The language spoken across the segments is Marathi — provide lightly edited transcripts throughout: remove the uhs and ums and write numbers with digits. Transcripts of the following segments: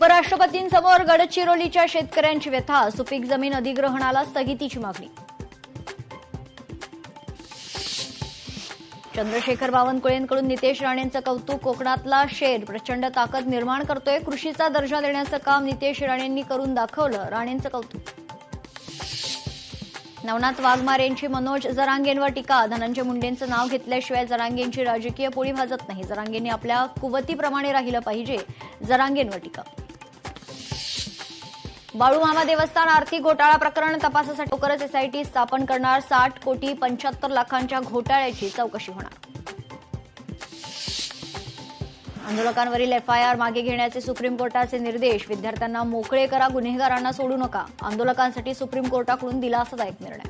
उपराष्ट्रपतींसमोर गडचिरोलीच्या शेतकऱ्यांची व्यथा, सुपीक जमीन अधिग्रहणाला स्थगितीची मागणी. चंद्रशेखर बावनकुळेंकडून नितेश राणेंचं कौतुक. कोकणातला शेर प्रचंड ताकद निर्माण करतोय. कृषीचा दर्जा देण्याचं काम नितेश राणेंनी करून दाखवलं. राणेंचं कौतुक. नवनाथ वाघमारेंची मनोज जरांगेंवर टीका. धनंजय मुंडेंचं नाव घेतल्याशिवाय जरांगेंची राजकीय पोळी भाजत नाही. जरांगेंनी आपल्या कुवतीप्रमाणे राहिलं पाहिजे. जरांगेंवर टीका. बाळूमामा देवस्थान आर्थिक घोटाळा प्रकरण तपासासाठी लवकरच एसआयटी स्थापन करणार. 60,75,00,000 घोटाळ्याची चौकशी होणार. आंदोलकांवरील एफआयआर मागे घेण्याचे सुप्रीम कोर्टाचे निर्देश. विद्यार्थ्यांना मोकळे करा, गुन्हेगारांना सोडू नका. आंदोलकांसाठी सुप्रीम कोर्टाकडून दिलासादायक निर्णय.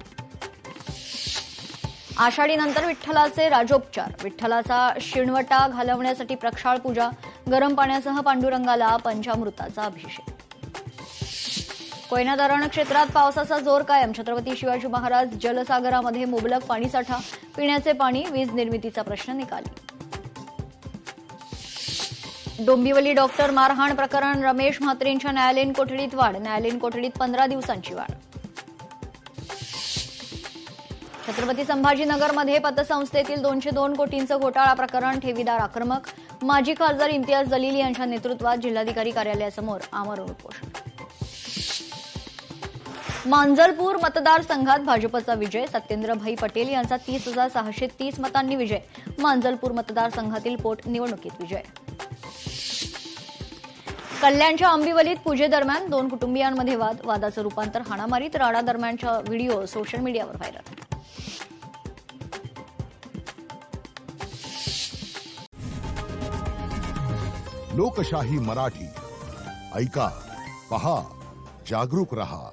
आषाढीनंतर विठ्ठलाचे राजोपचार. विठ्ठलाचा शिणवटा घालवण्यासाठी प्रक्षाळ पूजा. गरम पाण्यासह पांडुरंगाला पंचामृताचा अभिषेक. कोयना धरण क्षेत्रात पावसाचा जोर कायम. छत्रपती शिवाजी महाराज जलसागरामध्ये मुबलक पाणीसाठा. पिण्याचे पाणी, वीज निर्मितीचा प्रश्न निकाली. डोंबिवली डॉक्टर मारहाण प्रकरण. रमेश म्हात्रेंच्या न्यायालयीन कोठडीत वाढ. न्यायालयीन कोठडीत 15 दिवसांची वाढ. छत्रपती संभाजीनगरमध्ये पतसंस्थेतील 202 कोटींचं घोटाळा प्रकरण. ठेवीदार आक्रमक. माजी खासदार इम्तियाज जलील यांच्या नेतृत्वात जिल्हाधिकारी कार्यालयासमोर आमरण उपोषण. मांजलपूर मतदारसंघात भाजपचा विजय. सत्येंद्रभाई पटेल यांचा 30,630 मतांनी विजय. मांजलपूर मतदारसंघातील पोटनिवडणुकीत विजय. कल्याणच्या आंबिवलीत पूजेदरम्यान 2 कुटुंबियांमध्ये वाद. वादाचं रूपांतर हाणामारीत. राडा दरम्यानचा व्हिडिओ सोशल मीडियावर व्हायरल. लोकशाही मराठी ऐका, पहा, जागरूक रहा.